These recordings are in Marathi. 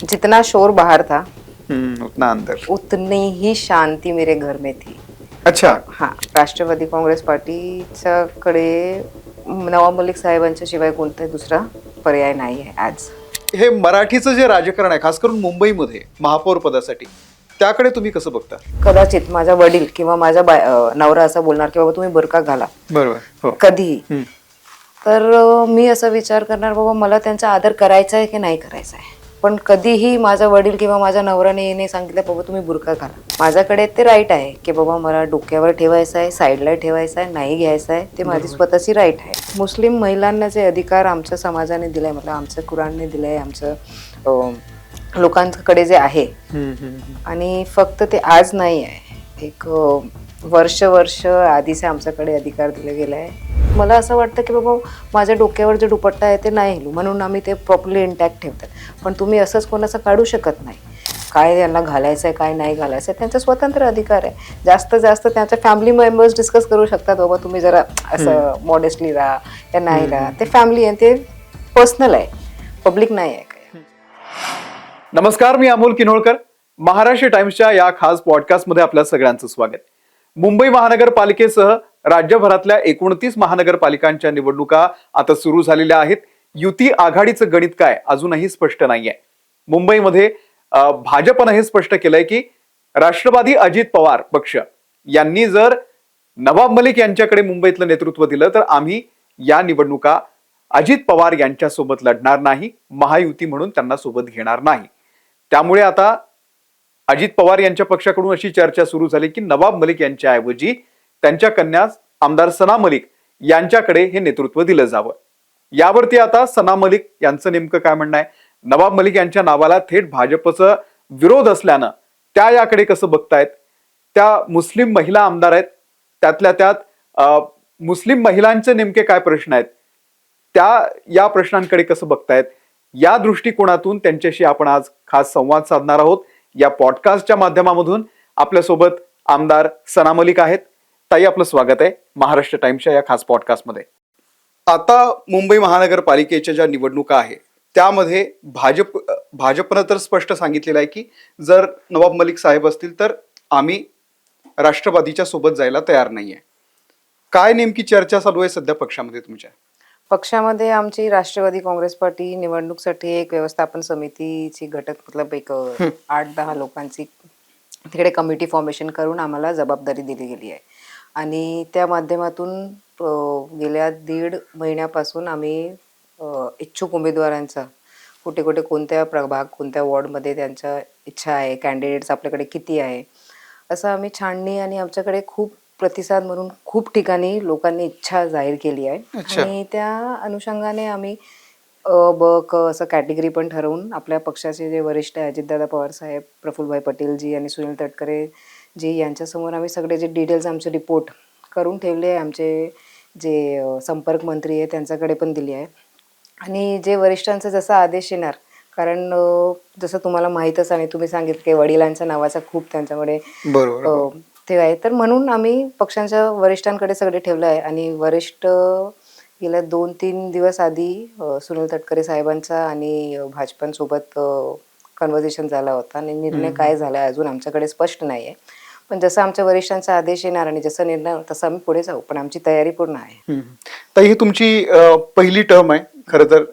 जितना शोर बाहर था उतना अंदर। उतनी ही शांती मेरे घर में थी. अच्छा. हाँ, राष्ट्रवादी काँग्रेस पार्टीच्याकडे नवाब मलिक साहेबांच्या शिवाय कोणताही दुसरा पर्याय नाही आहे आज. हे मराठीचं जे राजकारण आहे, खास करून मुंबईमध्ये महापौर पदासाठी, त्याकडे तुम्ही कसं बघता? कदाचित माझा वडील किंवा माझा नवरा असं बोलणार की बाबा तुम्ही बुरका घाला बरोबर. हो. कधीही, तर मी असा विचार करणार बाबा मला त्यांचा आदर करायचा आहे की नाही करायचा आहे. पण कधीही माझा वडील किंवा माझ्या नवऱ्याने येणे सांगितलं बाबा तुम्ही बुरका घाला. माझ्याकडे ते राईट आहे की बाबा मला डोक्यावर ठेवायचं आहे, साईडला ठेवायचं आहे, नाही घ्यायचं आहे, ते माझी स्वतःची राईट आहे. मुस्लिम महिलांना जे अधिकार आमच्या समाजाने दिलाय, मला आमच्या कुराणने दिलंय, आमचं लोकांकडे जे आहे, आणि फक्त ते आज नाही आहे, एक वर्ष आधीच आमच्याकडे अधिकार दिला गेला आहे. मला असं वाटतं की बाबा माझ्या डोक्यावर जे दुपट्टा आहे ते नाही हिलू, म्हणून आम्ही ते प्रॉपरली इंटॅक्ट ठेवतात. पण तुम्ही असंच कोणाचं काढू शकत नाही. काय त्यांना घालायचं आहे, काय नाही घालायचं आहे, त्यांचा स्वतंत्र अधिकार आहे. जास्त त्यांच्या फॅमिली मेंबर्स डिस्कस करू शकतात बाबा तुम्ही जरा असं मॉडेस्टली राहा या नाही राहा. ते फॅमिली आहे, ते पर्सनल आहे, पब्लिक नाही आहे. नमस्कार, मी अमोल किन्होळकर. महाराष्ट्र टाइम्सच्या या खास पॉडकास्टमध्ये आपल्या सगळ्यांचं स्वागत. मुंबई महानगरपालिकेसह राज्यभरातल्या 29 महानगरपालिकांच्या निवडणुका आता सुरू झालेल्या आहेत. युती आघाडीचं गणित काय अजूनही स्पष्ट नाहीये. मुंबईमध्ये भाजपनं हे स्पष्ट केलंय की राष्ट्रवादी अजित पवार पक्ष यांनी जर नवाब मलिक यांच्याकडे मुंबईतलं नेतृत्व दिलं तर आम्ही या निवडणुका अजित पवार यांच्यासोबत लढणार नाही, महायुती म्हणून त्यांना सोबत घेणार नाही. त्यामुळे आता अजित पवार यांच्या पक्षाकडून अशी चर्चा सुरू झाली की नवाब मलिक यांच्या ऐवजी त्यांच्या कन्या आमदार सना मलिक यांच्याकडे हे नेतृत्व दिलं जावं. यावरती आता सना मलिक यांचं नेमकं काय म्हणणं आहे? नवाब मलिक यांच्या नावाला थेट भाजपचा विरोध असल्यानं त्या याकडे कसं बघतायत? त्या मुस्लिम महिला आमदार आहेत, त्यातल्या त्यात मुस्लिम महिलांचे नेमके काय प्रश्न आहेत, त्या या प्रश्नांकडे कसं बघतायत? या दृष्टिकोनातून त्यांच्याशी आपण आज खास संवाद साधणार आहोत. या पॉडकास्टच्या माध्यमामधून आपल्यासोबत आमदार सना मलिक आहेत. ताई, आपलं स्वागत आहे महाराष्ट्र टाइम्सच्या या खास पॉडकास्टमध्ये. आता मुंबई महानगरपालिकेच्या ज्या निवडणुका आहेत त्यामध्ये भाजपनं तर स्पष्ट सांगितलेलं आहे की जर नवाब मलिक साहेब असतील तर आम्ही राष्ट्रवादीच्या सोबत जायला तयार नाहीये. काय नेमकी चर्चा चालू आहे सध्या पक्षामध्ये तुमच्या? पक्षामध्ये आमची राष्ट्रवादी काँग्रेस पार्टी निवडणूकसाठी एक व्यवस्थापन समितीची घटक मतलब एक 8-10 लोकांची तिकडे कमिटी फॉर्मेशन करून आम्हाला जबाबदारी दिली गेली आहे. आणि त्या माध्यमातून गेल्या 1.5 महिन्यापासून आम्ही इच्छुक उमेदवारांचा कुठे कुठे कोणत्या प्रभाग कोणत्या वॉर्डमध्ये त्यांच्या इच्छा आहे, कॅन्डिडेट्स आपल्याकडे किती आहे, असं आम्ही छाननी आणि आमच्याकडे खूप प्रतिसाद म्हणून खूप ठिकाणी लोकांनी इच्छा जाहीर केली आहे. आणि त्या अनुषंगाने आम्ही असं कॅटेगरी पण ठरवून आपल्या पक्षाचे जे वरिष्ठ आहे अजितदादा पवार साहेब, प्रफुल्लभाई पटेलजी आणि सुनील तटकरे जी यांच्यासमोर आम्ही सगळे जे डिटेल्स आमचे रिपोर्ट करून ठेवले आहे. आमचे जे संपर्क मंत्री आहे त्यांच्याकडे पण दिली आहे. आणि जे वरिष्ठांचा जसा आदेश येणार, कारण जसं तुम्हाला माहीतच आणि तुम्ही सांगितलं की वडिलांच्या नावाचा खूप त्यांच्याकडे ते आहे, तर म्हणून आम्ही पक्षांच्या वरिष्ठांकडे सगळे ठेवलं आहे. आणि वरिष्ठ गेल्या 2-3 दिवस आधी सुनील तटकरे साहेबांचा आणि भाजपांसोबत कन्व्हर्सेशन झाला होता आणि निर्णय काय झाला अजून आमच्याकडे स्पष्ट नाही आहे. पण जसं आमच्या वरिष्ठांचा आदेश येणार आणि जसं निर्णय तसं आम्ही पुढे जाऊ, पण आमची तयारी पूर्ण आहे. तर ही तुमची पहिली टर्म आहे. खरं तर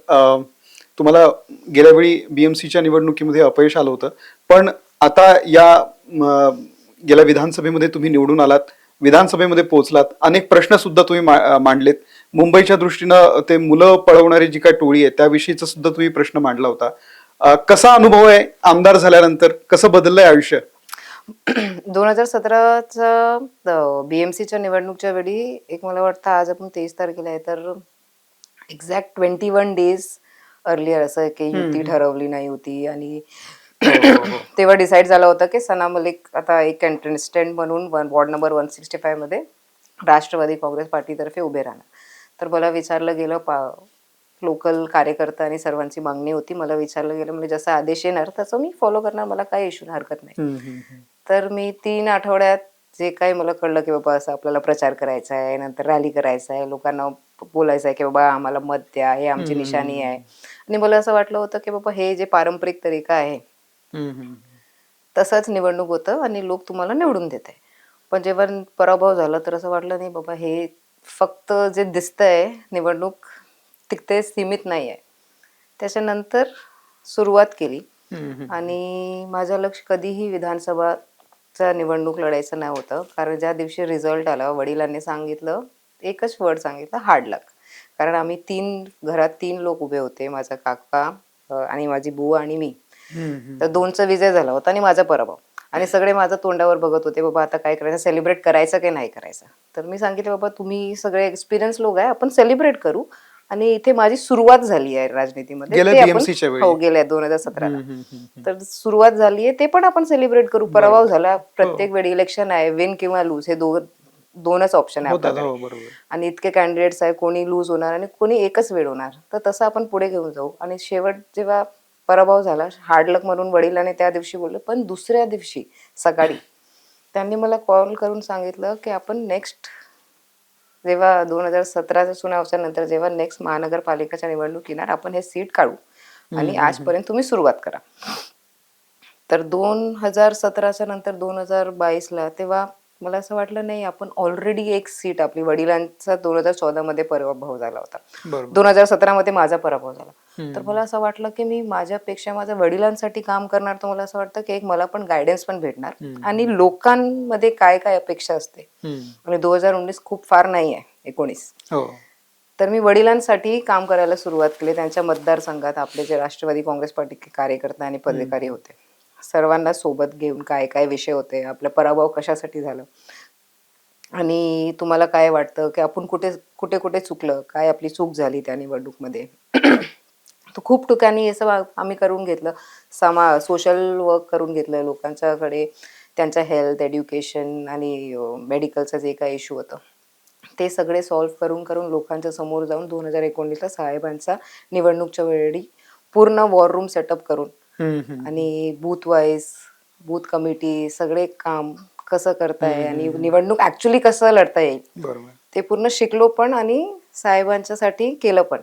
तुम्हाला गेल्या वेळी BMCच्या निवडणुकीमध्ये अपयश आलं होतं, पण आता या गेल्या विधानसभेमध्ये तुम्ही निवडून आलात, विधानसभेमध्ये पोहोचलात, अनेक प्रश्न सुद्धा तुम्ही मांडलेत. मुंबईच्या दृष्टीनं ते मुलं पळवणारी जी काय टोळी आहे त्याविषयीचा सुद्धा तुम्ही प्रश्न मांडला होता. कसा अनुभव आहे आमदार झाल्यानंतर? कसं बदललंय आयुष्य? 2017च्या BMCच्या निवडणुकीच्या वेळी एक मला वाटतं आज आपण 23 तारखेला आहे, तर एक्झॅक्ट 21 डेज अर्लियर असं की युती ठरवली नाही होती. आणि तेव्हा डिसाईड झालं होतं की सना मलिक आता एक कंटेस्टंट म्हणून वॉर्ड नंबर 165 मध्ये राष्ट्रवादी काँग्रेस पार्टीतर्फे उभे राहणार. तर मला विचारलं गेलं, लोकल कार्यकर्ता आणि सर्वांची मागणी होती, मला विचारलं गेलं म्हणजे जसा आदेश येणार तसं मी फॉलो करणार, मला काही इश्यू हरकत नाही. तर मी 3 आठवड्यात जे काही मला कळलं की बाबा असं आपल्याला प्रचार करायचा आहे, नंतर रॅली करायचा आहे, लोकांना बोलायचं आहे की बाबा आम्हाला मत द्या, हे आमची निशाणी आहे, आणि मला असं वाटलं होतं की बाबा हे जे पारंपरिक तरीका आहे तसंच निवडणूक होतं आणि लोक तुम्हाला निवडून देत आहे. पण जेव्हा पराभव झाला तर असं वाटलं नाही बाबा हे फक्त जे दिसतंय निवडणूक तिथे सीमित नाही आहे. त्याच्यानंतर सुरुवात केली आणि माझं लक्ष कधीही विधानसभाचा निवडणूक लढायचं नाही होतं. कारण ज्या दिवशी रिझल्ट आला वडिलांनी सांगितलं, एकच वर्ड सांगितलं, हार्ड लक. कारण आम्ही घरात 3 लोक उभे होते, माझा काका आणि माझी बुवा आणि मी. तर 2चा विजय झाला होता आणि माझा पराभव. आणि सगळे माझ्या तोंडावर बघत होते, बाबा आता काय करायचं, सेलिब्रेट करायचं की नाही करायचं. तर मी सांगितलं, बाबा तुम्ही सगळे एक्सपिरियन्स लोक आहे, आपण सेलिब्रेट करू. आणि इथे माझी सुरुवात झाली आहे राजनीतीमध्ये, गेल्या ते आपण BMC च्या वेळी. हो गेल्या 2017ला. तर सुरुवात झाली आहे, ते पण आपण सेलिब्रेट करू. पराभव झाला, प्रत्येक वेळी इलेक्शन आहे, विन किंवा लूज हे दोनच ऑप्शन आहे आपल्याकडे. आणि इतके कॅन्डिडेट्स आहे, कोणी लूज होणार आणि कोणी एकच वेळ होणार. तर तसं आपण पुढे घेऊन जाऊ. आणि शेवट जेव्हा पराभव झाला, हार्ड लक म्हणून वडिलांनी त्या दिवशी बोलले. पण दुसऱ्या दिवशी सकाळी त्यांनी मला कॉल करून सांगितलं की आपण नेक्स्ट जेव्हा 2017च्या चुनावच्या नंतर जेव्हा नेक्स्ट महानगरपालिकेच्या निवडणूक येणार, आपण हे सीट काढू आणि आजपर्यंत तुम्ही सुरुवात करा. तर 2017च्या नंतर 2022ला तेव्हा मला असं वाटलं नाही, आपण ऑलरेडी एक सीट आपली वडिलांचा 2014 मध्ये पराभव झाला होता, 2017 मध्ये माझा पराभव झाला. तर मला असं वाटलं की मी माझ्यापेक्षा माझ्या वडिलांसाठी काम करणार, तर मला असं वाटतं की एक मला पण गायडन्स पण भेटणार आणि लोकांमध्ये काय काय अपेक्षा असते. आणि 2019 खूप फार नाही आहे, 19. तर मी वडिलांसाठी काम करायला सुरुवात केली. त्यांच्या मतदारसंघात आपले जे राष्ट्रवादी काँग्रेस पार्टीचे कार्यकर्ते आणि पदाधिकारी होते, सर्वांना सोबत घेऊन काय काय विषय होते, आपला पराभव कशासाठी झालं आणि तुम्हाला काय वाटतं की आपण कुठे कुठे कुठे चुकलं, काय आपली चूक झाली त्या निवडणूकमध्ये. तर खूप ठिकाणी असं आम्ही करून घेतलं, सोशल वर्क करून घेतलं लोकांच्याकडे. त्यांच्या हेल्थ, एड्युकेशन आणि मेडिकलचं जे काही इश्यू होतं ते सगळे सॉल्व्ह करून करून लोकांच्या समोर जाऊन 2019ला साहेबांचा निवडणूकच्या वेळी पूर्ण वॉर रूम सेटअप करून आणि बूथ वाईज बूथ कमिटी सगळे काम कसं करताय आणि निवडणूक ऍक्च्युली कसं लढता येईल ते पूर्ण शिकलो पण आणि साहेबांच्यासाठी केलं पण.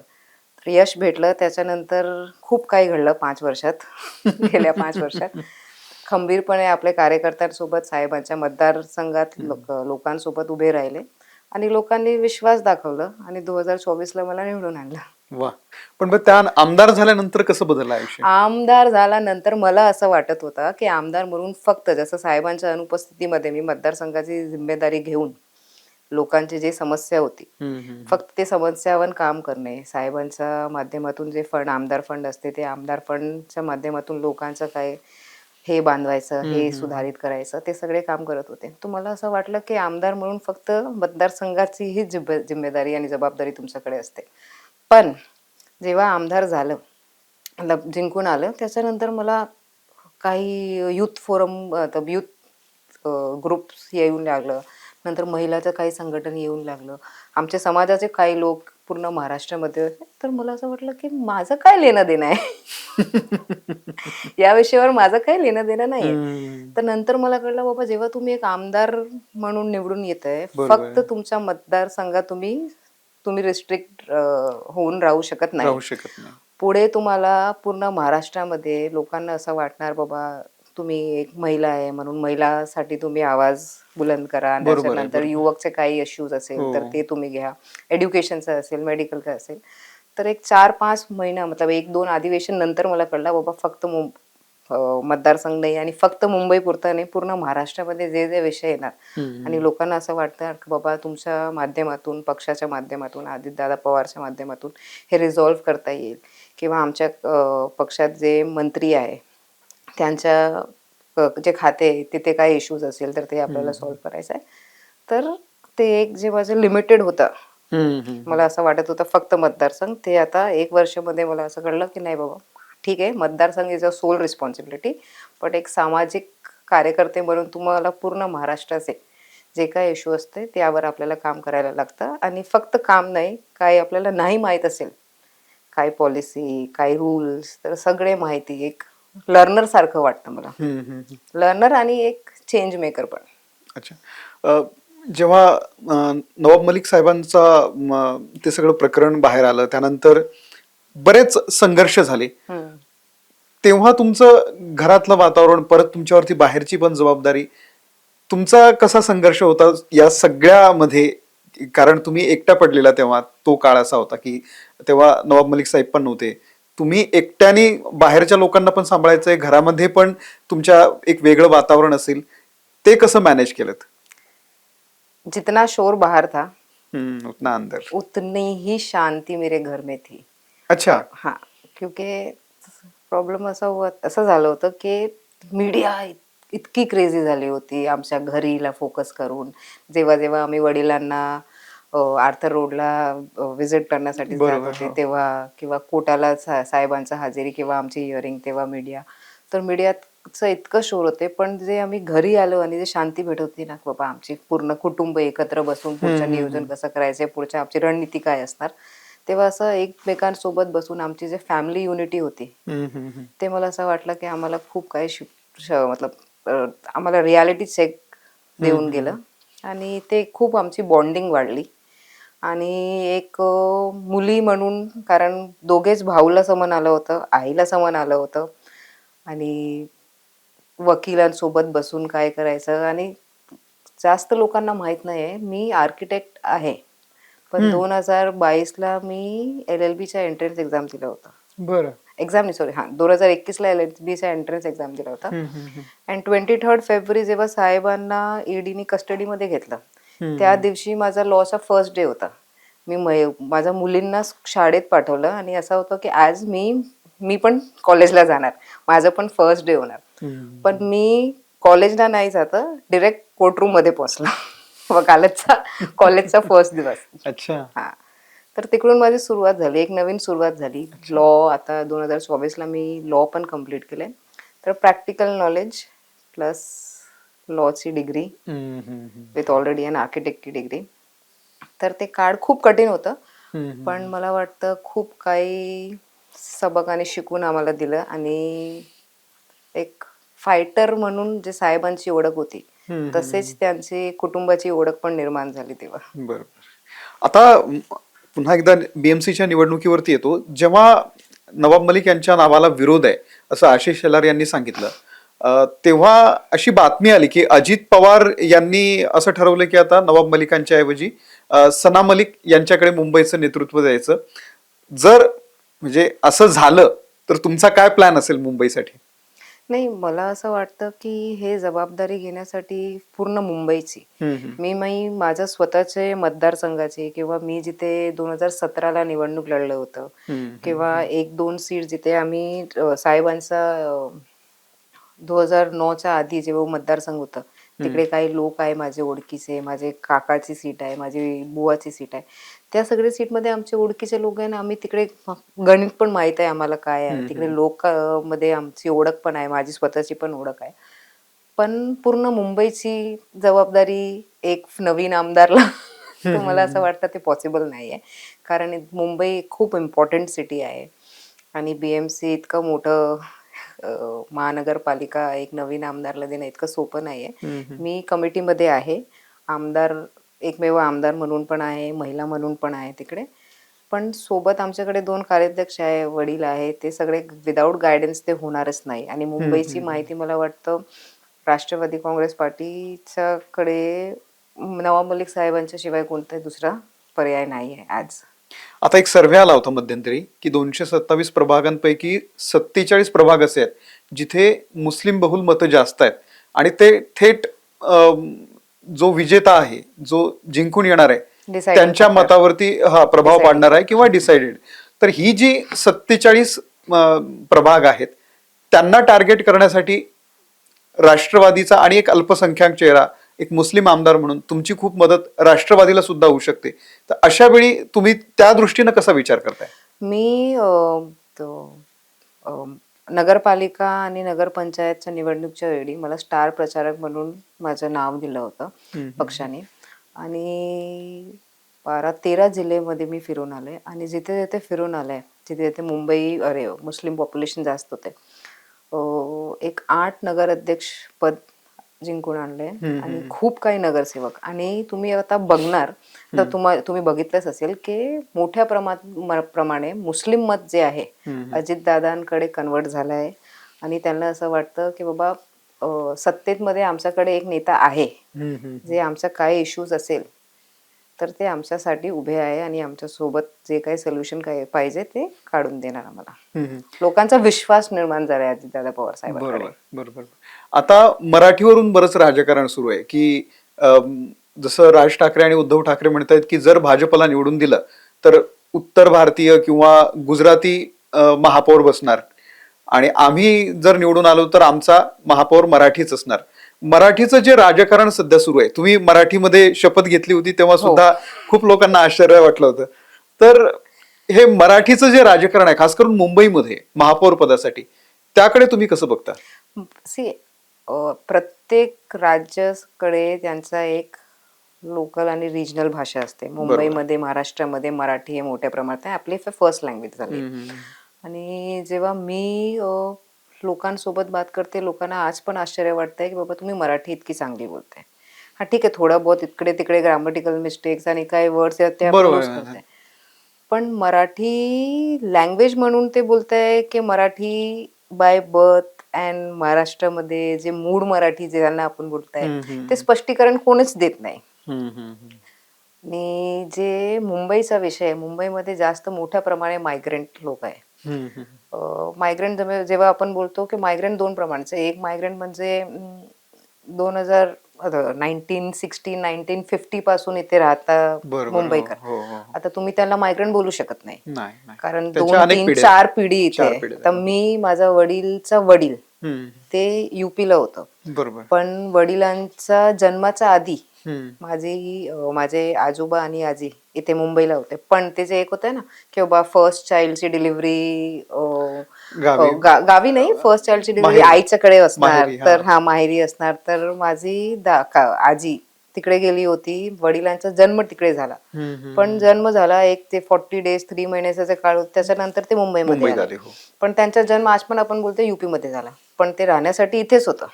तर यश भेटलं. त्याच्यानंतर खूप काही घडलं 5 वर्षात. गेल्या 5 वर्षात खंबीरपणे आपल्या कार्यकर्त्यांसोबत साहेबांच्या मतदारसंघात लोकांसोबत उभे राहिले आणि लोकांनी विश्वास दाखवलं आणि 2024ला मला निवडून आणलं. वा. पण मग त्या आमदार झाल्यानंतर कसं बदललं आयुष्य? आमदार झाल्यानंतर मला असं वाटत होतं की आमदार म्हणून फक्त जसं साहेबांच्या अनुपस्थितीमध्ये मी मतदारसंघाची जिम्मेदारी घेऊन लोकांची जी समस्या होती फक्त ते समस्यावर काम करणे, साहेबांच्या माध्यमातून जे फंड, आमदार फंड असते, ते आमदार फंडच्या माध्यमातून लोकांचं काय हे बांधवायचं, हे सुधारित करायचं, ते सगळे काम करत होते. तर मला असं वाटलं की आमदार म्हणून फक्त मतदारसंघाची ही जिम्मेदारी आणि जबाबदारी तुमच्याकडे असते. पण जेव्हा आमदार झालं, जिंकून आलं, त्याच्यानंतर मला काही युथ फोरम, युथ ग्रुप्स येऊन लागलं, नंतर महिलाचं काही संघटन येऊन लागलं, आमच्या समाजाचे काही लोक पूर्ण महाराष्ट्रामध्ये. तर मला असं वाटलं की माझं काय लेणं देणं आहे या विषयावर, माझं काय लेणं देणं नाही. तर नंतर मला कळलं, बाबा जेव्हा तुम्ही एक आमदार म्हणून निवडून येताय, फक्त तुमच्या मतदारसंघात तुम्ही रिस्ट्रिक्ट होऊन राहू शकत नाही. पुढे तुम्हाला पूर्ण महाराष्ट्रामध्ये लोकांना असं वाटणार, बाबा तुम्ही एक महिला आहे म्हणून महिलासाठी तुम्ही आवाज बुलंद करा. त्याच्यानंतर युवकचे काही इश्यूज असेल तर ते तुम्ही घ्या, एड्युकेशनचं असेल, मेडिकलचं असेल. तर एक 4-5 महिना मतलब 1-2 अधिवेशन नंतर मला कळलं, बाबा फक्त मतदारसंघ नाही आणि फक्त मुंबई पुरता नाही, पूर्ण महाराष्ट्रामध्ये जे जे विषय येणार आणि लोकांना असं वाटतं की बाबा तुमच्या माध्यमातून, पक्षाच्या माध्यमातून, आदित्यदादा पवारच्या माध्यमातून हे रिझॉल्व्ह करता येईल किंवा आमच्या पक्षात जे मंत्री आहे त्यांच्या जे खाते तिथे काय इश्यूज असेल तर ते आपल्याला सॉल्व्ह करायचं आहे. तर ते एक जे माझं लिमिटेड होतं, मला असं वाटत होतं फक्त मतदारसंघ, ते आता 1 वर्षामध्ये मला असं कळलं की नाही बाबा, ठीक आहे, मतदारसंघ इज अ सोल रिस्पॉन्सिबिलिटी, पण एक सामाजिक कार्यकर्ते म्हणून तुम्हाला पूर्ण महाराष्ट्राचे जे काय इश्यू असते त्यावर आपल्याला काम करायला लागतं. आणि फक्त काम नाही, काय आपल्याला नाही माहीत असेल, काय पॉलिसी, काय रूल्स, तर सगळे माहिती, एक लर्नर सारखं वाटतं मला. लर्नर आणि एक चेंज मेकर पण. अच्छा. जेव्हा नवाब मलिक साहेबांचा ते सगळं प्रकरण बाहेर आलं, त्यानंतर बरेच संघर्ष झाले. हम्म. तेव्हा तुमचं घरातलं वातावरण, परत तुमच्यावरती बाहेरची पण जबाबदारी, तुमचा कसा संघर्ष होता या सगळ्यामध्ये? कारण तुम्ही एकटा पडलेला तेव्हा, तो काळ असा होता की तेव्हा नवाब मलिक साहेब पण नव्हते, तुम्ही एकट्याने बाहेरच्या लोकांना पण सांभाळायचंय, घरामध्ये पण तुमच्या एक वेगळं वातावरण असेल, ते कसं मॅनेज केलं? जितना शोर बाहर था उतना अंदर. उतनी ही शांति मेरे घर में थी. अच्छा. हाँ, क्योंकि प्रॉब्लेम असं झालं होतं की मीडिया इतकी क्रेझी झाली होती आमच्या घरीला फोकस करून. जेव्हा जेव्हा आम्ही वडिलांना आर्थर रोडला व्हिजिट करण्यासाठी जात बरोबर, होते हो. तेव्हा, किंवा कोर्टाला साहेबांचा हजेरी किंवा आमची हिअरिंग, तेव्हा मीडिया. तर मीडियाचं इतकं शोर होते, पण जे आम्ही घरी आलो आणि जे शांती भेटत होती ना, बाबा आमची पूर्ण कुटुंब एकत्र बसून पुढचं नियोजन कसं करायचंय, पुढच्या आमची रणनीती काय असणार, तेव्हा असं एकमेकांसोबत बसून आमची जे फॅमिली युनिटी होती, ते मला असं वाटलं की आम्हाला खूप काही मतलब आम्हाला रियालिटी चेक देऊन गेलं. आणि ते खूप आमची बॉन्डिंग वाढली. आणि एक मुली म्हणून, कारण दोघेच भाऊला समन आलं होतं, आईला समन आलं होतं, आणि वकिलांसोबत बसून काय करायचं. आणि जास्त लोकांना माहित नाहीये, मी आर्किटेक्ट आहे, पण 2022ला मी LLBच्या एंट्रन्स एक्झाम दिलं होतं. बरं. एक्झाम नाही, सॉरी, हां, 2021ला LLBचा एंट्रन्स एक्झाम दिला होता. अँड 23 फेब्रुवारी जेव्हा साहेबांना ईडीनी कस्टडीमध्ये घेतलं, त्या दिवशी माझा लॉचा फर्स्ट डे होता. मी माझ्या मुलींना शाळेत पाठवलं आणि असं होतं की आज मी पण कॉलेजला जाणार, माझं पण फर्स्ट डे होणार. पण मी कॉलेजला नाही जात, डिरेक्ट कोर्टरूम मध्ये पोहोचला वकालतचा कॉलेजचा फर्स्ट दिवस. अच्छा. हा, तर तिकडून माझी सुरुवात झाली, एक नवीन सुरुवात झाली. लॉ आता 2024ला मी लॉ पण कम्प्लीट केले. तर प्रॅक्टिकल नॉलेज प्लस लॉची डिग्री विथ ऑलरेडी अन आर्किटेक्टची डिग्री. तर ते कार्ड खूप कठीण होतं, पण मला वाटतं खूप काही सबकाने शिकून आम्हाला दिलं. आणि एक फायटर म्हणून जे साहेबांची ओळख होती, तसेच त्यांची कुटुंबाची ओळख पण निर्माण झाली तेव्हा. बरोबर. आता पुन्हा एकदा BMCच्या निवडणुकीवरती येतो. जेव्हा नवाब मलिक यांच्या नावाला विरोध आहे असं आशिष शेलार यांनी सांगितलं, तेव्हा अशी बातमी आली की अजित पवार यांनी असं ठरवलं की आता नवाब मलिकांच्या ऐवजी सना मलिक यांच्याकडे मुंबईचं नेतृत्व द्यायचं. जर म्हणजे असं झालं तर तुमचा काय प्लॅन असेल मुंबईसाठी? नाही, मला असं वाटतं की हे जबाबदारी घेण्यासाठी पूर्ण मुंबईची, मी माझ्या स्वतःचे मतदारसंघाचे, किंवा मी जिथे 2017ला निवडणूक लढलं होतं, किंवा 1-2 सीट जिथे आम्ही साहेबांचा 2009च्या आधी जेव्हा मतदारसंघ होतं, तिकडे काही लोक आहे माझे ओळखीचे, माझे काकाची सीट आहे, माझी बुवाची सीट आहे, त्या सगळ्या सीटमध्ये आमचे ओळखीचे लोक आहे ना. आम्ही तिकडे गणित पण माहित आहे आम्हाला काय आहे तिकडे, लोक मध्ये आमची ओळख पण आहे, माझी स्वतःची पण ओळख आहे. पण पूर्ण मुंबईची जबाबदारी एक नवीन आमदारला तर मला असं वाटतं ते पॉसिबल नाही आहे. कारण मुंबई खूप इम्पॉर्टंट सिटी आहे, आणि BMC इतकं मोठं महानगरपालिका एक नवीन आमदारला देणं इतकं सोपं नाहीये. मी कमिटीमध्ये आहे, आमदार, एकमेव आमदार म्हणून पण आहे, महिला म्हणून पण आहे तिकडे. पण सोबत आमच्याकडे 2 कार्याध्यक्ष आहे, वडील आहे, ते सगळे विदाऊट गायडन्स ते होणारच नाही. आणि मुंबईची माहिती मला वाटतं राष्ट्रवादी काँग्रेस पार्टीच्याकडे नवाब मलिक साहेबांच्या शिवाय कोणताही दुसरा पर्याय नाही आहे आज. आता एक सर्व्हे आला होता मध्यंतरी की 227 प्रभागांपैकी 47 प्रभाग असे आहेत जिथे मुस्लिम बहुल मतं जास्त आहेत, आणि ते थेट जो विजेता आहे, जो जिंकून येणार आहे, त्यांच्या मतावरती प्रभाव पाडणार आहे किंवा डिसाइडेड. तर ही जी 47 प्रभाग आहेत त्यांना टार्गेट करण्यासाठी राष्ट्रवादीचा आणि एक अल्पसंख्याक चेहरा, एक मुस्लिम आमदार म्हणून तुमची खूप मदत राष्ट्रवादीला सुद्धा होऊ शकते. तर अशा वेळी तुम्ही त्या दृष्टीनं कसा विचार करताय? मी नगरपालिका आणि नगरपंचायतच्या निवडणुकीच्या वेळी मला स्टार प्रचारक म्हणून माझं नाव दिलं होतं पक्षाने. आणि 12-13 जिल्ह्यामध्ये मी फिरून आले, आणि जिथे जिथे फिरून आले तिथे तिथे मुस्लिम पॉप्युलेशन जास्त होते. एक 8 नगराध्यक्ष पद जिंकून आणले आणि खूप काही नगरसेवक. आणि तुम्ही आता बघणार तर तुम्ही बघितलंच असेल की मोठ्या प्रमाणे मुस्लिम मत जे आहे अजितदादांकडे कन्वर्ट झालं आहे. आणि त्यांना असं वाटतं की बाबा सत्तेमध्ये आमच्याकडे एक नेता आहे जे आमचा काय इश्यूज असेल तर ते आमच्यासाठी उभे आहे आणि आमच्या सोबत जे काही सोल्युशन काय पाहिजे ते काढून देणार आम्हाला. लोकांचा विश्वास निर्माण झाला आहे अजितदादा पवार साहेबांकडे. बरोबर बरोबर. आता मराठीवरून बरंच राजकारण सुरू आहे की जसं राज ठाकरे आणि उद्धव ठाकरे म्हणतात की जर भाजपला निवडून दिलं तर उत्तर भारतीय किंवा गुजराती महापौर बसणार आणि आम्ही जर निवडून आलो तर आमचा महापौर मराठीच असणार. मराठीचं जे राजकारण सध्या सुरू आहे, तुम्ही मराठीमध्ये शपथ घेतली होती तेव्हा सुद्धा खूप लोकांना आश्चर्य वाटलं होतं. तर हे मराठीचं जे राजकारण आहे खास करून मुंबईमध्ये महापौर पदासाठी, त्याकडे तुम्ही कसं बघता? सी प्रत्येक राज्याकडे त्यांचा एक लोकल आणि रिजनल भाषा असते. मुंबईमध्ये महाराष्ट्रामध्ये मराठी हे मोठ्या प्रमाणात आहे, आपली फर्स्ट लँग्वेज झाली. आणि जेव्हा मी लोकांसोबत बात करते, लोकांना आज पण आश्चर्य वाटतंय की बाबा तुम्ही मराठी इतकी चांगली बोलताय. हा ठीक आहे, थोडं बहुत इकडे तिकडे ग्रामटिकल मिस्टेक्स आणि काही वर्ड्स आहेत ते आपण यूज करताय, पण मराठी लँग्वेज म्हणून ते बोलताय की मराठी बाय बर्थ अँड महाराष्ट्रामध्ये जे मूळ मराठी जे ज्यांना आपण बोलताय ते स्पष्टीकरण कोणीच देत नाही. आणि जे मुंबईचा विषय आहे, मुंबईमध्ये जास्त मोठ्या प्रमाणे मायग्रेंट लोक आहे. मायग्रेंट जेव्हा आपण बोलतो की मायग्रेंट दोन प्रमाणाचे, एक मायग्रेंट म्हणजे 1960 1950 पासून इथे राहता मुंबईकर. आता तुम्ही त्यांना मायग्रेंट बोलू शकत नाही कारण 2-3-4 पिढी इथे. तर मी माझा वडीलचा वडील ते युपीला होतं, पण वडिलांचा जन्माच्या आधी माझे आजोबा आणि आजी इथे मुंबईला होते. पण ते जे एक होतं ना की बाबा फर्स्ट चाइल्डची डिलिव्हरी गावी नाही, फर्स्ट चाइल्डची डिलिव्हरी आईच्याकडे असणार, तर हा माहेरी असणार. तर माझी आजी तिकडे गेली होती, वडिलांचा जन्म तिकडे झाला, पण जन्म झाला 1 ते 40 डेज 3 महिन्याचा काळ होता, त्याच्यानंतर ते मुंबईमध्ये आले. पण त्यांचा जन्म आज पण आपण बोलतो युपी मध्ये झाला, पण ते राहण्यासाठी इथेच होतं.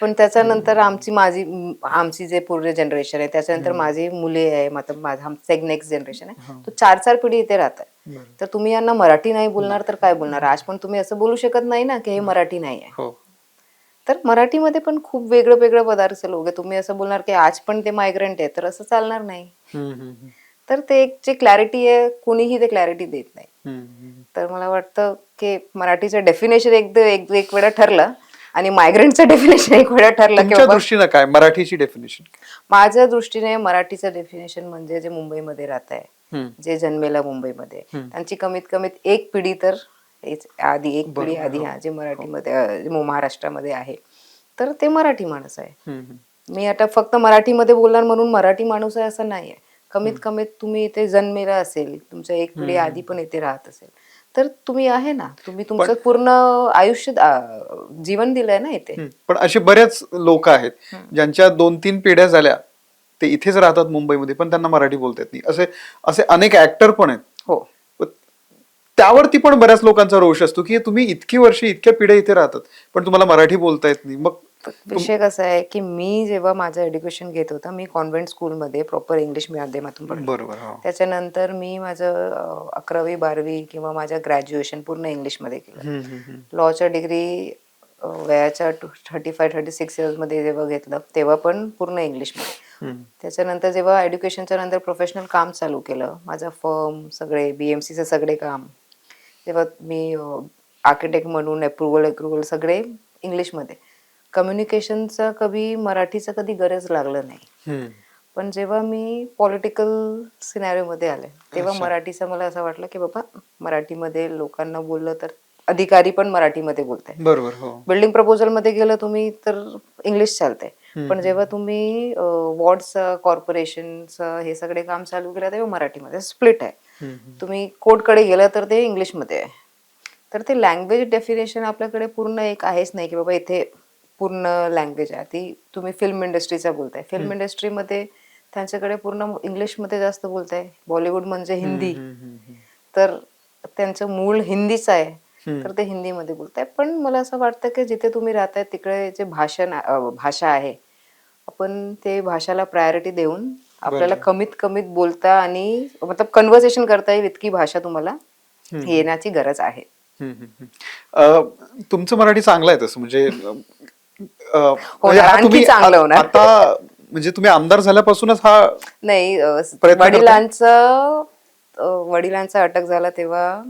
पण त्याच्यानंतर आमची जे पूर्ण जनरेशन आहे त्याच्यानंतर माझी मुले आहे, माझा नेक्स्ट जनरेशन आहे, तो 4 पिढी इथे राहतात. तर तुम्ही यांना मराठी नाही बोलणार तर काय बोलणार? आज पण तुम्ही असं बोलू शकत नाही ना की हे मराठी नाही आहे. तर मराठीमध्ये पण खूप वेगळं वेगळं पदार्थ लोक आहे. तुम्ही असं बोलणार की आज पण ते मायग्रंट आहे तर असं चालणार नाही. तर ते एक जे क्लॅरिटी आहे कुणीही ते क्लॅरिटी देत नाही. तर मला वाटतं की मराठीचं डेफिनेशन एक वेळा ठरलं आणि मायग्रेंटचं डेफिनेशन एक वेळा ठरलं. तुमच्या दृष्टीने काय मराठीची डेफिनेशन? माझ्या दृष्टीने मराठीचं डेफिनेशन म्हणजे जे मुंबईमध्ये राहत आहे, जे जन्मेला मुंबईमध्ये, त्यांची कमीत कमीत एक पिढी तर आधी, एक पिढी आधी जे मराठीमध्ये महाराष्ट्रामध्ये आहे तर ते मराठी माणूस आहे. मी आता फक्त मराठीमध्ये बोलणार म्हणून मराठी माणूस आहे असं नाहीये. कमीत कमीत तुम्ही इथे जन्मेला असेल, तुमच्या एक पिढी आधी पण इथे राहत असेल तर तुम्ही आहे ना, तुम्ही तुमचं पूर्ण आयुष्य जीवन दिलंय ना इथे. पण असे बरेच लोक आहेत ज्यांच्या 2-3 पिढ्या झाल्या ते इथेच राहतात मुंबईमध्ये पण त्यांना मराठी बोलता येत नाही. असे अनेक ऍक्टर पण आहेत. हो, त्यावरती पण बऱ्याच लोकांचा रोष असतो की तुम्ही इतकी वर्षे इतक्या पिढ्या इथे राहतात पण तुम्हाला मराठी बोलता येत नाही. मग विषय कसा आहे की मी जेव्हा माझं एज्युकेशन घेत होता, मी कॉन्व्हेंट स्कूलमध्ये प्रॉपर इंग्लिश माध्यमातून पढले. त्याच्यानंतर मी माझं 11वी 12वी किंवा माझं ग्रॅज्युएशन पूर्ण इंग्लिशमध्ये केलं. लॉच्या डिग्री वयाच्या 35-36 इयर्स मध्ये जेव्हा घेतलं तेव्हा पण पूर्ण इंग्लिशमध्ये. त्याच्यानंतर जेव्हा एज्युकेशनच्या नंतर प्रोफेशनल काम चालू केलं, माझं फर्म सगळे BMCचं सगळे काम, तेव्हा मी आर्किटेक्ट म्हणून अप्रुव्हल सगळे इंग्लिशमध्ये. कम्युनिकेशनचा कधी मराठीचा कधी गरज लागलं नाही. पण जेव्हा मी पॉलिटिकल सिनॅरिओमध्ये आले तेव्हा मराठीचं मला असं वाटलं की बाबा मराठीमध्ये लोकांना बोललं तर अधिकारी पण मराठीमध्ये बोलताय. बरोबर. बिल्डिंग प्रपोजल मध्ये गेलं तुम्ही तर इंग्लिश चालतंय, पण जेव्हा तुम्ही वॉर्डचं कॉर्पोरेशनचं हे सगळे काम चालू केलं तेव्हा मराठीमध्ये स्प्लिट आहे. तुम्ही कोर्टकडे गेलं तर ते इंग्लिशमध्ये आहे. तर ते लँग्वेज डेफिनेशन आपल्याकडे पूर्ण एक आहेच नाही की बाबा इथे पूर्ण लँग्वेज आहे. ती तुम्ही फिल्म इंडस्ट्रीचा बोलताय, फिल्म इंडस्ट्रीमध्ये त्यांच्याकडे पूर्ण इंग्लिशमध्ये जास्त बोलताय. बॉलिवूड म्हणजे हिंदी, तर त्यांचं मूळ हिंदीच आहे. तर ते हिंदीमध्ये बोलताय. पण मला असं वाटतं की जिथे तुम्ही राहताय तिकडे जे भाषा आहे, आपण ते भाषाला प्रायोरिटी देऊन आपल्याला कमीत कमीत बोलता आणि मतलब कन्व्हर्सेशन करता येईल इतकी भाषा तुम्हाला येण्याची गरज आहे. तुमचं मराठी चांगलं आहे तसं म्हणजे म्हणजे होणार, हा आणखी तुम्ही चांगलं होणार. आता म्हणजे तुम्ही आमदार झाल्यापासूनच हा नाही, प्रयत्न करताय? वडिलांचा अटक झाला तेव्हा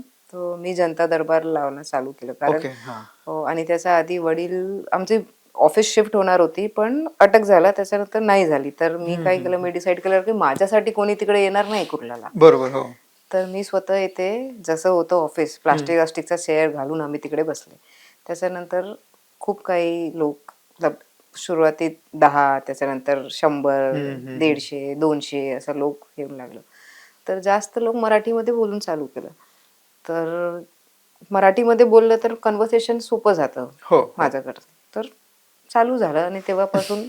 मी जनता दरबार लावणं चालू केलं. कारण ओके, हा. आणि त्याच्या आधी वडील आमची ऑफिस शिफ्ट होणार होती, पण अटक झाला त्याच्यानंतर नाही झाली. तर मी काय केलं, मी डिसाईड केलं की माझ्यासाठी कोणी तिकडे येणार नाही कुर्ल्याला. बरोबर, हो. तर मी स्वतः इथे जसं होतं ऑफिस प्लास्टिकचा चेअर घालून आम्ही तिकडे बसले. त्याच्यानंतर खूप काही लोक मतलब सुरुवातीत 10, त्याच्यानंतर 100, 150, 200 असं लोक येऊन लागलं. तर जास्त लोक मराठीमध्ये बोलून चालू केलं. तर मराठीमध्ये बोललं तर कन्व्हर्सेशन सोपं जातं हो, हो. माझ्याकडं. तर चालू झालं आणि तेव्हापासून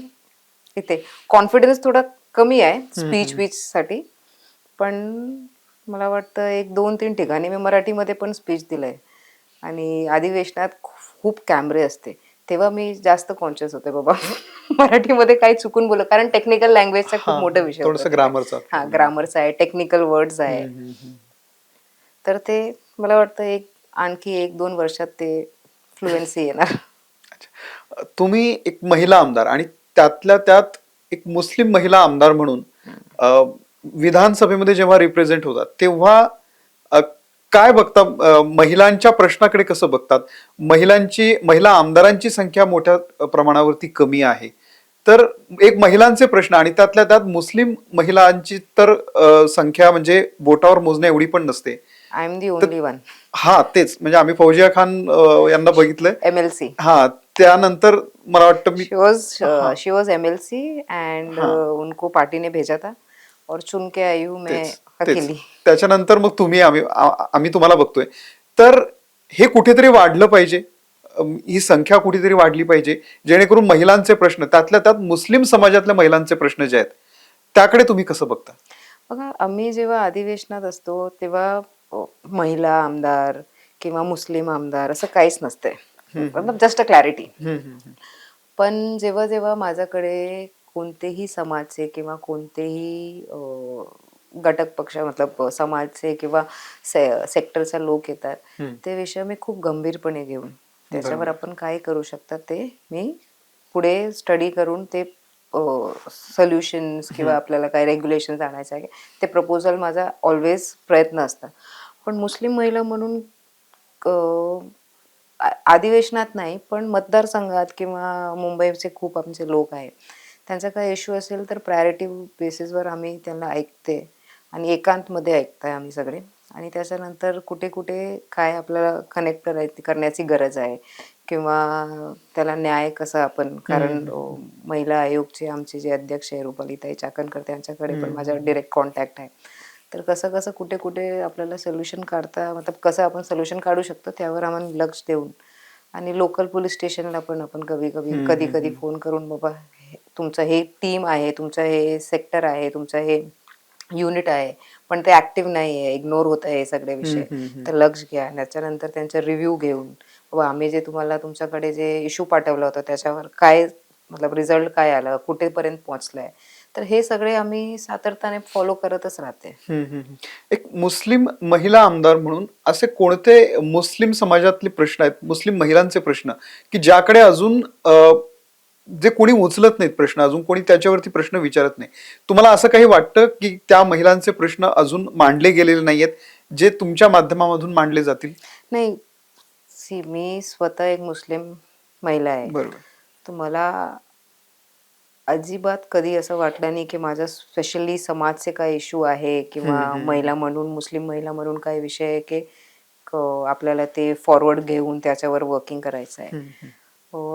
इथे कॉन्फिडन्स थोडा कमी आहे स्पीचसाठी. पण मला वाटतं 1, 2, 3 ठिकाणी मी मराठीमध्ये पण स्पीच दिलंय. आणि अधिवेशनात खूप कॅमेरे असते. तेव्हा मी जास्त कॉन्शियस होते बाबा मराठीमध्ये काही चुकून बोललं, कारण टेक्निकल लँग्वेजचा खूप हा, मोठा विषय होता थोडस तिथे. ग्रामरचा हां, ग्रामरचा आहे, टेक्निकल वर्ड्स आहे. तर ते मला वाटतं आणखी 1-2 वर्षात ते फ्लुएन्सी येणार. तुम्ही एक महिला आमदार आणि त्यातल्या त्यात एक मुस्लिम महिला आमदार म्हणून विधानसभेमध्ये जेव्हा रिप्रेझेंट होतात तेव्हा अ, काय बघता, महिलांच्या प्रश्नाकडे कसं बघतात? महिला आमदारांची संख्या मोठ्या प्रमाणावरती कमी आहे. तर एक महिलांचे प्रश्न आणि त्यातल्या त्यात मुस्लिम महिलांची तर संख्या म्हणजे बोटावर मोजण्या एवढी पण नसते. आय एम दी तर ओनली वन. हा, तेच म्हणजे आम्ही फौजिया खान यांना बघितलंय. MLC. हा, त्यानंतर मला वाटतं मी हा, शी वॉज MLC एंड हा, उनको पार्टी ने भेजा था और चुन के आई हूँ मैं तेच तेच अकेली. त्याच्यानंतर मग आम्ही तुम्हाला बघतोय. तर हे कुठेतरी वाढलं पाहिजे. ही संख्या कुठेतरी वाढली पाहिजे जेणेकरून महिलांचे प्रश्न, त्यातल्या त्यात मुस्लिम समाजातल्या महिलांचे प्रश्न जे आहेत त्याकडे तुम्ही कसं बघता? बघा, आम्ही जेव्हा अधिवेशनात असतो तेव्हा महिला आमदार किंवा मुस्लिम आमदार असं काहीच नसते. मतलब जस्ट अ क्लॅरिटी. पण जेव्हा जेव्हा माझ्याकडे कोणतेही समाजचे किंवा कोणतेही घटक पक्ष मतलब समाजचे किंवा सेक्टरचे लोक येतात, ते विषय मी खूप गंभीरपणे घेऊन त्याच्यावर आपण काय करू शकतात ते मी पुढे स्टडी करून ते सोल्युशन्स किंवा आपल्याला काय रेग्युलेशन्स आणायचं आहे ते प्रपोजल माझा ऑलवेज प्रयत्न असतात. पण मुस्लिम महिला म्हणून अधिवेशनात नाही, पण मतदारसंघात किंवा मुंबईचे खूप आमचे लोक आहेत. त्यांचा काही इश्यू असेल तर प्रायोरिटी बेसिसवर आम्ही त्यांना ऐकते आणि एकांतमध्ये ऐकताय आम्ही सगळे. आणि त्याच्यानंतर कुठे कुठे काय आपल्याला कनेक्ट करण्याची गरज आहे किंवा त्याला न्याय कसं आपण, कारण महिला आयोगचे आमचे जे अध्यक्ष आहे रुपालीताई चाकणकर, त्यांच्याकडे पण माझा डिरेक्ट कॉन्टॅक्ट आहे. तर कसं कसं कुठे कुठे आपल्याला सोल्युशन काढता मतलब कसं आपण सोल्युशन काढू शकतो त्यावर आम्हाला लक्ष देऊन आणि लोकल पोलीस स्टेशनला पण आपण कधी कधी फोन करून बाबा तुमचं हे टीम आहे, तुमचं हे सेक्टर आहे, तुमचं हे युनिट आहे, पण ते ऍक्टिव्ह नाही आहे, इग्नोर होत आहे हे सगळे विषय, तर लक्ष घ्या. त्याच्यानंतर त्यांचा रिव्ह्यू घेऊन बाबा आम्ही जे तुम्हाला तुमच्याकडे जे इश्यू पाठवलं होतं त्याच्यावर काय मतलब रिझल्ट काय आलं, कुठेपर्यंत पोहोचलाय. तर हे सगळे आम्ही सातत्याने फॉलो करतच राहते. एक मुस्लिम महिला आमदार म्हणून असे कोणते मुस्लिम समाजातले प्रश्न आहेत, मुस्लिम महिलांचे प्रश्न की ज्याकडे अजून जे कोणी उचलत नाहीत प्रश्न, अजून कोणी त्याच्यावरती प्रश्न विचारत नाही? तुम्हाला असं काही वाटतं की त्या महिलांचे प्रश्न अजून मांडले गेलेले नाहीयेत जे तुमच्या माध्यमामधून मांडले जातील? नाही, मी स्वतः एक मुस्लिम महिला आहे. बरोबर. तर मला अजिबात कधी असं वाटलं नाही की माझा स्पेशली समाजचे काय इश्यू आहे किंवा महिला म्हणून, मुस्लिम महिला म्हणून काय विषय आहे की आपल्याला ते फॉरवर्ड घेऊन त्याच्यावर वर्किंग करायचं आहे.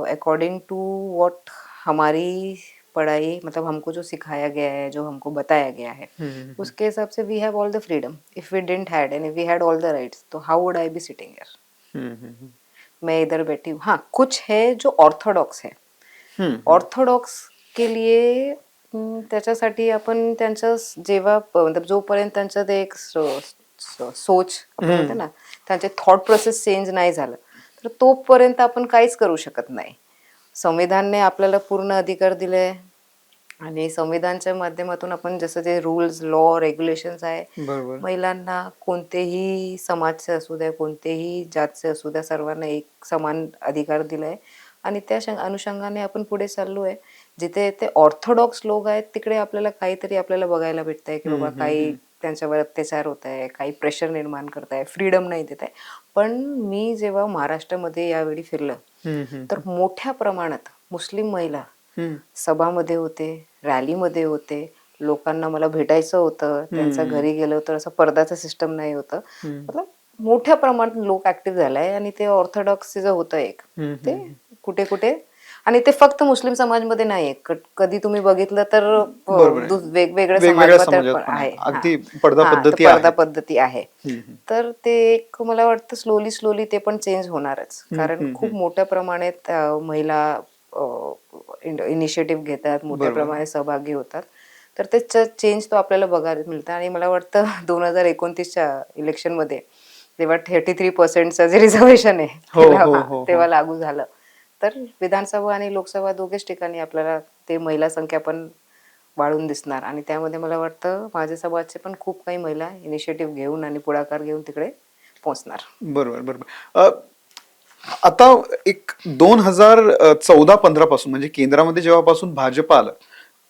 अकॉर्डिंग टू व्हाट हमारी पढ़ाई मतलब हमको जो सिखाया गया है, जो हमको बताया गया है, उसके हिसाब से we have all the freedom. If we didn't had and if we had all the rights तो how would I be sitting here? मैं इधर बैठी हूँ. हाँ, कुछ है जो ऑर्थोडॉक्स है. ऑर्थोडॉक्स के लिए त्याच्यासाठी आपण त्यांचं जेव्हा मतलब जोपर्यंत त्यांचं ते एक सोच आपण म्हणतो ना, त्यांचे थॉट प्रोसेस चेंज नाही झालं तर तोपर्यंत आपण काहीच करू शकत नाही. संविधानने आपल्याला पूर्ण अधिकार दिले आणि संविधानच्या माध्यमातून आपण जसं जे रूल्स लॉ रेग्युलेशन्स आहे, बरोबर. महिलांना कोणतेही समाजचे असू द्या कोणतेही जातचे असू द्या सर्वांना एक समान अधिकार दिलाय आणि त्या अनुषंगाने आपण पुढे चाललो आहे. जिथे ते ऑर्थोडॉक्स लोक आहेत तिकडे आपल्याला काहीतरी आपल्याला बघायला भेटतंय की बाबा काही त्यांच्यावर अत्याचार होत आहे, काही प्रेशर निर्माण करत आहे, फ्रीडम नाही देत आहे. पण मी जेव्हा महाराष्ट्रामध्ये यावेळी फिरलं तर मोठ्या प्रमाणात मुस्लिम महिला सभामध्ये होते, रॅलीमध्ये होते, लोकांना मला भेटायचं होतं, त्यांच्या घरी गेलं तर असं पडद्याचं सिस्टम नाही होतं. मतलब मोठ्या प्रमाणात लोक ऍक्टिव्ह झालाय आणि ते ऑर्थोडॉक्स जे होतं एक ते कुठे कुठे आणि ते फक्त मुस्लिम समाजमध्ये नाहीये. कधी तुम्ही बघितलं तर वेगवेगळ्या समाजात पण आहे. अगदी पडदा पद्धती पडदा पद्धती आहे. तर ते एक मला वाटतं स्लोली ते पण चेंज होणारच. कारण खूप मोठ्या प्रमाणात महिला इनिशिएटिव्ह घेतात, मोठ्या प्रमाणात सहभागी होतात. तर ते चेंज तो आपल्याला बघायला मिळतं आणि मला वाटतं 2029च्या इलेक्शनमध्ये तेव्हा 33% जे रिझर्वेशन आहे तेव्हा लागू झालं तर विधानसभा आणि लोकसभा दोघेच ठिकाणी आपल्याला ते महिला संख्या पण वाढून दिसणार आणि त्यामध्ये मला वाटतं माझ्या समाजाचे पण खूप काही महिला इनिशिएटिव्ह घेऊन आणि पुढाकार घेऊन तिकडे पोहोचणार. बरोबर बरोबर. आता एक 2014-15 पासून म्हणजे केंद्रामध्ये जेव्हापासून भाजप आलं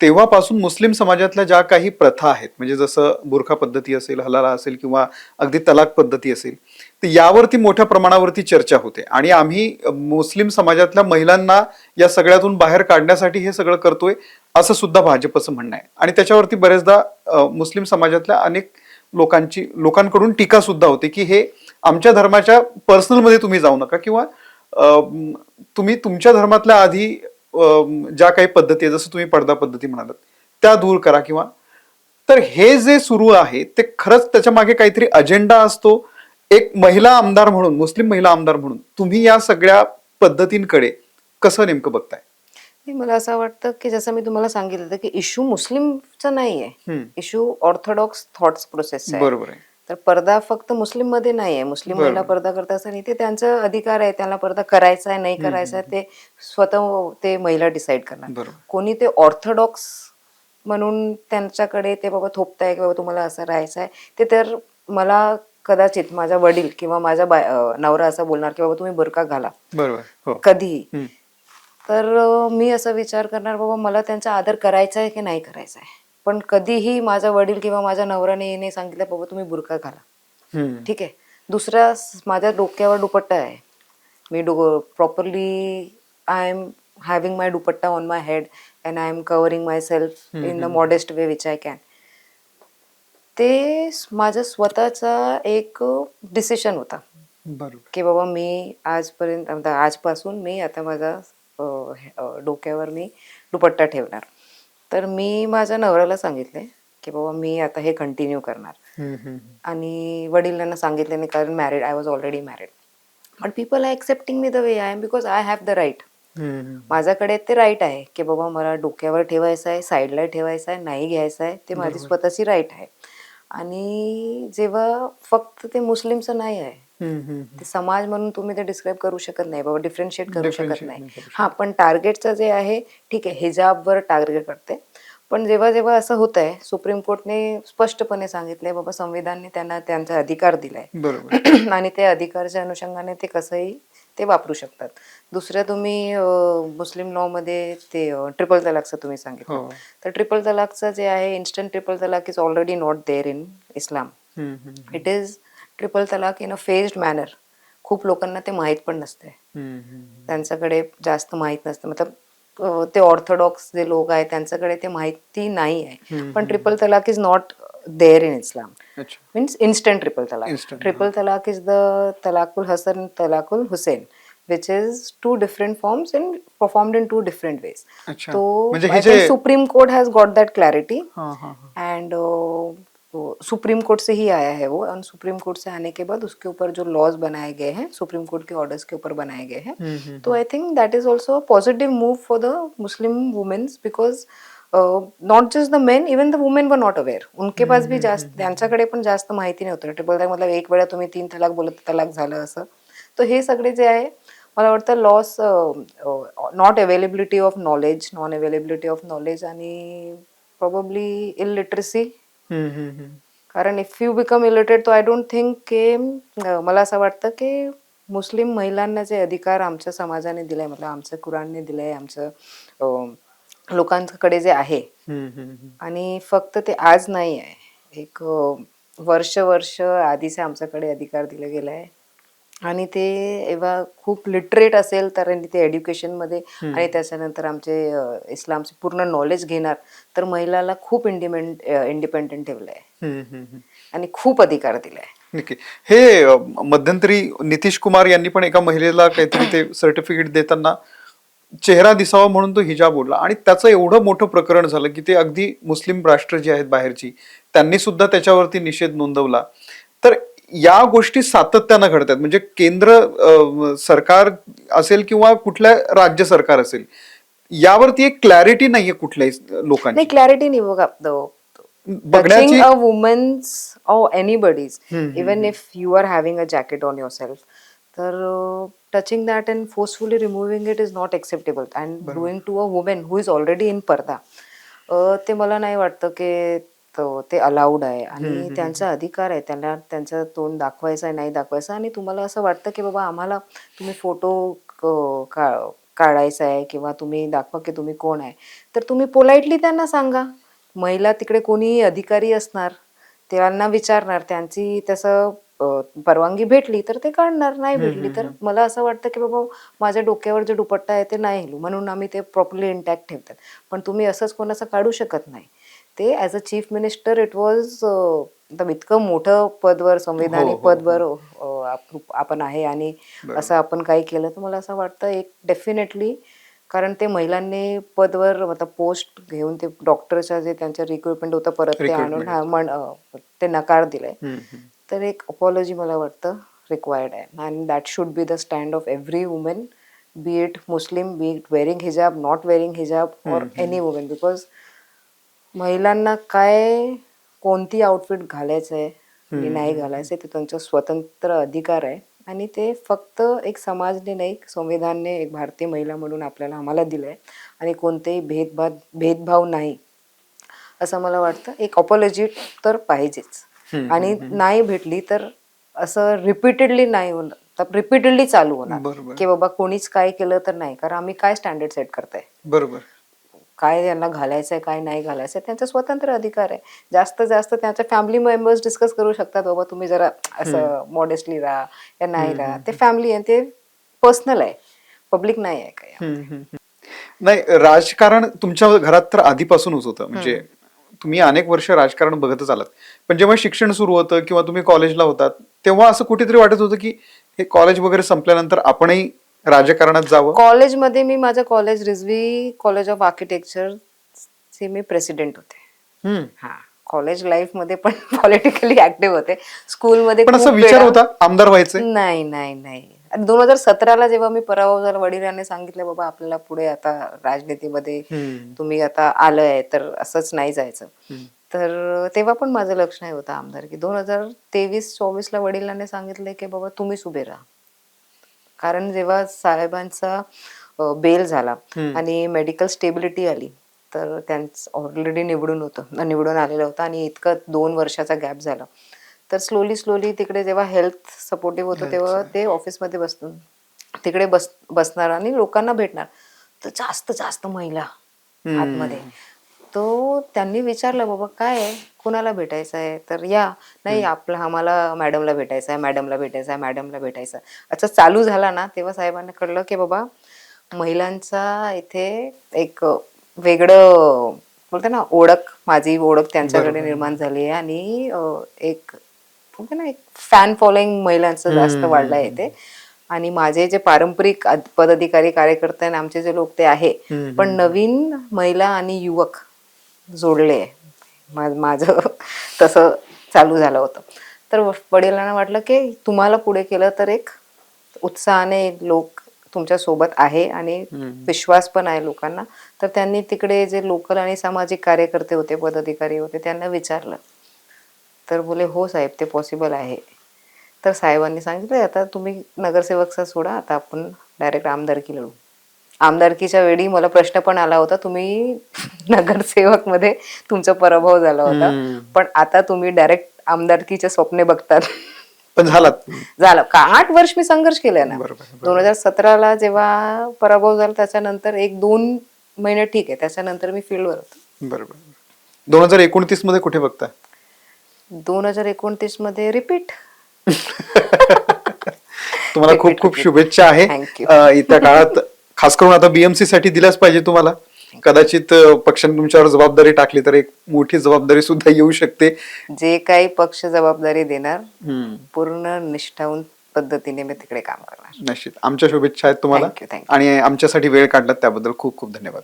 तेव्हापासून मुस्लिम समाजातल्या ज्या काही प्रथा आहेत म्हणजे जसं बुरखा पद्धती असेल, हलाला असेल किंवा अगदी तलाक पद्धती असेल तर यावरती मोठ्या प्रमाणावरती चर्चा होते आणि आम्ही मुस्लिम समाजातल्या महिलांना या सगळ्यातून बाहेर काढण्यासाठी हे सगळं करतोय असं सुद्धा भाजपचं म्हणणं आहे आणि त्याच्यावरती बरेचदा मुस्लिम समाजातल्या अनेक लोकांकडून टीका सुद्धा होते की हे आमच्या धर्माच्या पर्सनल मध्ये तुम्ही जाऊ नका किंवा तुम्ही तुमच्या धर्मातल्या आधी ज्या काही पद्धती आहे जसं तुम्ही पडदा पद्धती म्हणालात त्या दूर करा किंवा तर हे जे सुरू आहे ते खरंच त्याच्या मागे काहीतरी अजेंडा असतो. एक महिला आमदार म्हणून मुस्लिम महिला आमदार म्हणून तुम्ही या सगळ्या पद्धतींकडे कसं नेमकं बघताय? मला असं वाटतं की जसं मी तुम्हाला सांगितलं की इश्यू मुस्लिमचा नाहीये, इश्यू ऑर्थोडॉक्स थॉट्स प्रोसेस आहे. बरोबर आहे. तर पडदा फक्त मुस्लिम मध्ये नाहीये. मुस्लिम महिला पडदा करतात असं नाही, ते त्यांचा अधिकार आहे, त्यांना पडदा करायचा आहे नाही करायचा आहे ते स्वतः ते महिला डिसाईड करणार. कोणी ते ऑर्थोडॉक्स म्हणून त्यांच्याकडे ते बाबा थोपताय की बाबा तुम्हाला असं राहायचं आहे ते तर मला कदाचित माझा वडील किंवा माझा नवरा असं बोलणार की बाबा तुम्ही बुरका घाला बरोबर कधीही तर मी असा विचार करणार बाबा मला त्यांचा आदर करायचा आहे की नाही करायचा आहे. पण कधीही माझा वडील किंवा माझ्या नवऱ्याने येणे सांगितलं बाबा तुम्ही बुरका घाला, ठीक आहे. दुसरा माझ्या डोक्यावर दुपट्टा आहे, मी properly I am having my dupatta on my head and I am covering my self in the modest way which I can. ते माझा स्वतःचा एक डिसिशन होता की बाबा मी आजपर्यंत आजपासून मी आता माझा डोक्यावर मी दुपट्टा ठेवणार. तर मी माझ्या नवऱ्याला सांगितले की बाबा मी आता हे कंटिन्यू करणार आणि वडिलांना सांगितले नाही कारण married I was already married. But people are accepting me the way I am because I have the right. माझ्याकडे ते राईट आहे की बाबा मला डोक्यावर ठेवायचं आहे, साईडला ठेवायचं आहे, नाही घ्यायचं आहे, ते माझी स्वतःची राईट आहे. आणि जेव्हा फक्त ते मुस्लिमचं नाही आहे, ते समाज म्हणून तुम्ही ते डिस्क्राईब करू शकत नाही बाबा, डिफरन्शिएट करू शकत नाही. हा पण टार्गेटचं जे आहे ठीक आहे हिजाबवर टार्गेट करते. पण जेव्हा जेव्हा असं होत आहे सुप्रीम कोर्टने स्पष्टपणे सांगितलंय बाबा संविधानने त्यांना त्यांचा अधिकार दिलाय आणि ते अधिकारच्या अनुषंगाने ते कसंही ते वापरू शकतात. दुसऱ्या तुम्ही मुस्लिम लॉ मध्ये ते ट्रिपल तलाकचं तुम्ही सांगितलं तर ट्रिपल तलाकचं जे आहे इन्स्टंट ट्रिपल तलाक is already not there in Islam. It is triple talaq in a phased manner. खूप लोकांना ते माहीत पण नसते, त्यांच्याकडे जास्त माहीत नसतं. मतलब ते ऑर्थोडॉक्स जे लोक आहेत त्यांच्याकडे ते माहिती नाही आहे. पण ट्रिपल तलाक is not there in Islam. Means instant triple तलाक. ट्रिपल तलाक इज द तलाकुल हसन, तलाकुल हुसैन, which is two different forms and performed in two different ways. तो I think Supreme Court has got that clarity and supreme court से ही आया है वो. और सुप्रीम कोर्ट से आने के बाद उसके ऊपर जो लॉज बनाए गए हैं सुप्रीम कोर्ट के ऑर्डर्स के ऊपर बनाए गए हैं. तो I think that is also positive move for the Muslim womens because not just the men, even the women were not aware. उनके पास भी जास्त, त्यांच्याकडे पण जास्त माहिती नव्हतं. ते बोलतात मतलब एक वेळा तुम्ही 3 तलाक बोलत तलाक झालं असं. तर हे सगळे जे आहे मला वाटतं loss, not availability of knowledge, non availability of knowledge आणि प्रोबेबली इलिटरसी. कारण इफ यू बिकम इलिटरेट तो आय डोंट थिंक की मला असं वाटतं की मुस्लिम महिलांना जे अधिकार आमच्या समाजाने दिलाय, मतलब आमचं कुराणने दिलंय, आमचं लोकांकडे जे आहे, आणि फक्त ते आज नाही आहे, एक वर्ष आधीच आमच्याकडे अधिकार दिला गेला आहे. आणि ते एव्हा खूप लिटरेट असेल तर ते एज्युकेशनमध्ये आणि त्याच्यानंतर आमचे इस्लामचे पूर्ण नॉलेज घेणार तर महिलाला खूप इंडिपेंडंट ठेवलं आहे आणि खूप अधिकार दिलाय. नक्की. हे मध्यंतरी नितीश कुमार यांनी पण एका महिलेला काहीतरी ते सर्टिफिकेट देताना चेहरा दिसावा म्हणून तो हिजाब ओढला आणि त्याचं एवढं मोठं प्रकरण झालं की ते अगदी मुस्लिम राष्ट्र जी आहेत बाहेरची त्यांनी सुद्धा त्याच्यावरती निषेध नोंदवला. तर या गोष्टी सातत्यानं घडतात. म्हणजे केंद्र सरकार असेल किंवा कुठल्या राज्य सरकार असेल, यावरती एक क्लॅरिटी नाहीये कुठल्याही नाही, लोकांची क्लॅरिटी नाही बघा. बघण्याची. Touching a woman's or anybody's, even if you are having a jacket on yourself, तर touching that and forcefully removing it is not acceptable. And doing to a woman who is already in पर्दा, ते मला नाही वाटतं की ते अलाउड आहे. आणि त्यांचा अधिकार आहे, त्यांना त्यांचं तोंड दाखवायचं आहे नाही दाखवायचं. आणि तुम्हाला असं वाटतं की बाबा आम्हाला तुम्ही फोटो काढायचा आहे किंवा तुम्ही दाखवा की तुम्ही कोण आहे, तर तुम्ही पोलाइटली त्यांना सांगा. महिला तिकडे कोणी अधिकारी असणार, त्यांना विचारणार, त्यांची तसं परवानगी भेटली तर ते काढणार, नाही भेटली तर मला असं वाटतं की बाबा माझ्या डोक्यावर जे दुपट्टा आहे ते नाही हेलू, म्हणून आम्ही ते प्रॉपरली इंटॅक्ट ठेवतात. पण तुम्ही असंच कोणाचं काढू शकत नाही. ते as a chief minister it was, इतकं मोठं पदवर, संविधानिक पदवर आपण आहे आणि असं आपण काही केलं तर मला असं वाटतं एक डेफिनेटली, कारण ते महिलांनी पदवर मतलब पोस्ट घेऊन ते डॉक्टरच्या जे त्यांचं रिक्रुटमेंट होतं परत ते आणून ते नकार दिलाय. तर एक अपॉलॉजी मला वाटतं रिक्वायर्ड आहे. And that should be the stand of every women, B it Muslim, B it wearing हिजाब, नॉट वेअरिंग हिजाब, ऑर एनी वुमेन. बिकॉज महिलांना काय कोणती आउटफिट घालायचं आहे आणि नाही घालायचं ते त्यांचा स्वतंत्र अधिकार आहे. आणि ते फक्त एक समाजने नाही, संविधानने एक भारतीय महिला म्हणून आम्हाला दिलंय. आणि कोणतेही भेदभाव नाही असं मला वाटतं. एक अपॉलॉजी तर पाहिजेच. आणि नाही भेटली तर असं रिपीटेडली नाही होणार, तर रिपीटेडली चालू होणार की बाबा कोणीच काय केलं तर नाही. कारण आम्ही काय स्टँडर्ड सेट करताय, बरोबर, काय त्यांना घालायचंय काय नाही घालायचंय त्यांचा स्वतंत्र अधिकार आहे. जास्त त्यांच्या फॅमिली मेंबर्स डिस्कस करू शकतात, बाबा तुम्ही जरा असं मॉडेस्टली राहा या नाही राहा. ते फॅमिली आहे, ते पर्सनल आहे, पब्लिक नाही आहे काय. नाही, राजकारण तुमच्या घरात तर आधीपासूनच होतं. म्हणजे तुम्ही अनेक वर्ष राजकारण बघतच आलात. पण जेव्हा शिक्षण सुरू होतं किंवा तुम्ही कॉलेजला होतात तेव्हा असं कुठेतरी वाटत होतं की हे कॉलेज वगैरे संपल्यानंतर आपणही राजकारणात जावं? कॉलेजमध्ये मी माझं college Rizvi college of architecture चे मी प्रेसिडेंट होते. हा, कॉलेज लाईफ मध्ये पण पॉलिटिकली ऍक्टिव्ह होते. स्कूलमध्ये पण असा विचार होता आमदार व्हायचे? नाही नाही नाही. 2017ला जेव्हा मी पराभव झाला, वडिलांनी सांगितलं बाबा आपल्याला पुढे आता राजनीतीमध्ये तुम्ही आता आलंय तर असंच नाही जायचं. तर तेव्हा पण माझं लक्ष नाही होतं आमदारकी. 2023-24ला वडिलांनी सांगितलंय की बाबा तुम्हीच उभे राहा. कारण जेव्हा साहेबांचा बेल झाला आणि मेडिकल स्टेबिलिटी आली तर त्यांचं ऑलरेडी निवडून आलेलं होतं आणि इतकं 2 वर्षाचा गॅप झाला. तर स्लोली तिकडे जेव्हा हेल्थ सपोर्टिव्ह होतं तेव्हा ते ऑफिसमध्ये तिकडे बसणार आणि लोकांना भेटणार. तर जास्त महिला आतमध्ये. तो त्यांनी विचारलं बाबा काय आहे, कोणाला भेटायचं आहे, तर या नाही आम्हाला मॅडमला भेटायचं आहे, मॅडमला भेटायचं. अच्छा चालू झाला ना तेव्हा साहेबांना कळलं की बाबा महिलांचा इथे एक वेगळं बोलते ना माझी ओळख त्यांच्याकडे निर्माण झाली आहे. आणि एक बोलते ना एक फॅन फॉलोइंग महिलांचं जास्त वाढलं आहे इथे. आणि माझे जे पारंपरिक पदाधिकारी कार्यकर्ते आणि आमचे जे लोक ते आहे, पण नवीन महिला आणि युवक जोडले. माझं तसं चालू झालं होतं. तर वडिलांना वाटलं की तुम्हाला पुढे केलं तर एक उत्साहाने लोक तुमच्या सोबत आहे आणि विश्वास पण आहे लोकांना. तर त्यांनी तिकडे जे लोकल आणि सामाजिक कार्यकर्ते होते, पदाधिकारी होते, त्यांना विचारलं. तर बोले हो साहेब, ते पॉसिबल आहे. तर साहेबांनी सांगितलं आता तुम्ही नगरसेवकचा सोडा, आता आपण डायरेक्ट आमदारकी लढू. आमदारकीच्या वेळी मला प्रश्न पण आला होता, तुम्ही नगरसेवक मध्ये तुमचा पराभव झाला होता, पण आता तुम्ही डायरेक्ट आमदारकीचे स्वप्ने बघतात. पण झालात. झालं का 8 वर्ष मी संघर्ष केलाय ना. बरोबर, 2017ला जेव्हा पराभव झाला त्याच्यानंतर 1-2 महिने ठीक आहे, त्याच्यानंतर मी फील्डवर होतो. बरोबर. 2029 मध्ये कुठे बघता? 2029 मध्ये रिपीट. तुम्हाला खूप खूप शुभेच्छा आहे. Thank you. येत्या काळात खास करून आता बीएमसी साठी दिल्याच पाहिजे तुम्हाला. कदाचित पक्षाने तुमच्यावर जबाबदारी टाकली तर एक मोठी जबाबदारी सुद्धा येऊ शकते. जे काही पक्ष जबाबदारी देणार पूर्ण निष्ठावून पद्धतीने मी तिकडे काम करणार. निश्चित. आमच्या शुभेच्छा आहेत तुम्हाला Thank you, thank you. आणि आमच्यासाठी वेळ काढलात त्याबद्दल खूप खूप धन्यवाद.